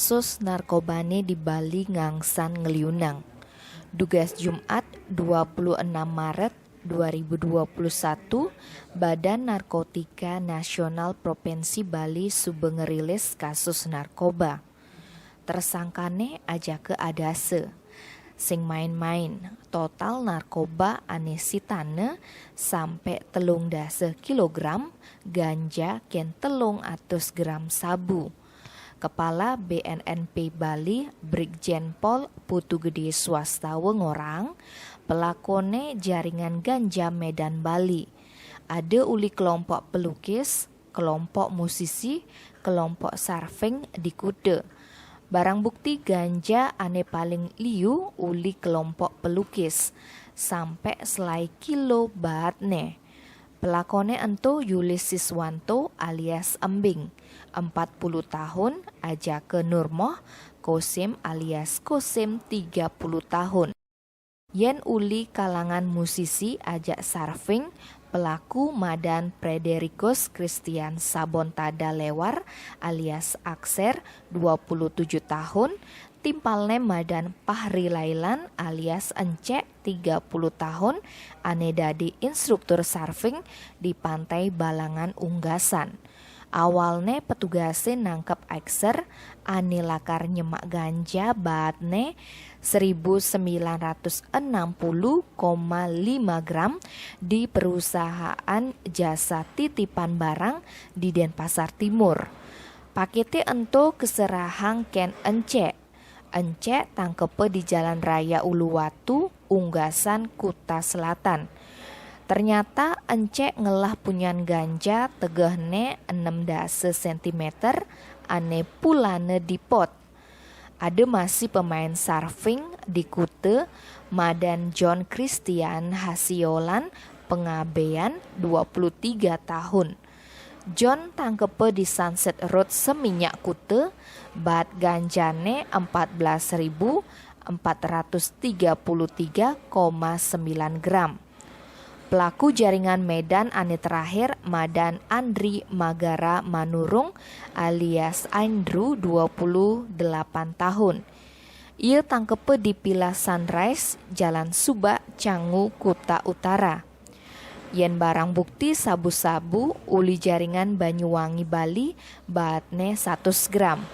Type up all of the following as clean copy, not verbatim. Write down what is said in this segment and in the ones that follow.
kasus narkobane di Bali ngangsan ngeliunang. Dugas Jumat 26 Maret 2021, Badan Narkotika Nasional Provinsi Bali sube ngerilis kasus narkoba. Tersangkane aja ke adase. Sing main-main, total narkoba ane sitane sampai 13 kilogram, ganja ken 300 gram sabu. Kepala BNNP Bali, Brigjen Pol Putu Gede Swasta Wengorang, pelakone jaringan ganja Medan Bali. Ada uli kelompok pelukis, kelompok musisi, kelompok surfing di Kude. Barang bukti ganja ane paling liu uli kelompok pelukis, sampai selai kilo batne. Pelakone ento Yulis Siswanto alias Embing, 40 tahun, aja ke Nurmoh, Kosim alias Kosim 30 tahun. Yen uli kalangan musisi ajak surfing, pelaku Madan Fredericus Christian Sabontada Lewar alias Akser 27 tahun, timpalne Madan Pahri Lailan alias Encek 30 tahun, ane dadi instruktur surfing di pantai Balangan Unggasan. Awalnya petugasnya nangkep Akser ane lakar nyemak ganja batne 1960,5 gram di perusahaan jasa titipan barang di Denpasar Timur. Pakete ento keserahang ken Encek tangkepe di Jalan Raya Uluwatu, Unggasan, Kuta Selatan. Ternyata Encek ngelah punyan ganja tegehne 16 cm ane pulane di pot. Ada masih pemain surfing di Kute, Madan John Christian Hasiolan, pengabean 23 tahun. John tangkepe di Sunset Road Seminyak Kute, bat ganjane 14.433,9 gram. Pelaku jaringan Medan ane terakhir Madan Andri Magara Manurung alias Andrew 28 tahun. Ia tangkepe di Pila Sunrise, Jalan Subak, Canggu, Kuta Utara. Yen barang bukti sabu-sabu uli jaringan Banyuwangi Bali batne 100 gram.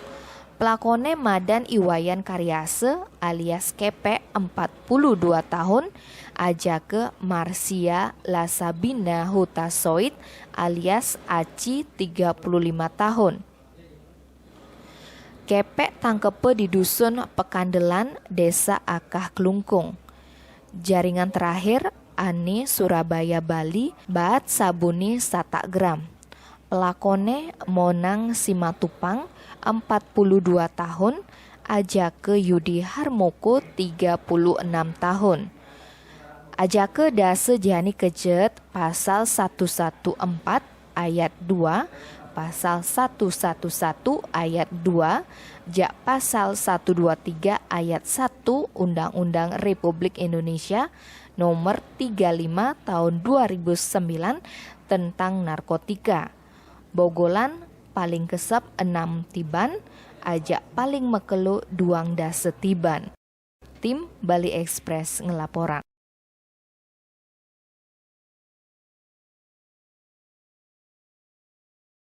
Pelakone Madan Iwayan Karyase alias Kepe 42 tahun, aja ke Marsia Lasabina Hutasoid alias Aci 35 tahun. Kepe tangkepe di dusun Pekandelan, Desa Akah Klungkung. Jaringan terakhir ane Surabaya Bali bat sabuni 1 gram. Pelakone Monang Simatupang 42 tahun, aja ke Yudi Harmoko 36 tahun. Aja ke dase jani kejet pasal 114 ayat 2, pasal 111 ayat 2, jak pasal 123 ayat 1 Undang-Undang Republik Indonesia nomor 35 tahun 2009 tentang narkotika. Bogolan paling kesep 6 tiban, ajak paling mekelu 2 dase tiban. Tim Bali Express ngelaporan.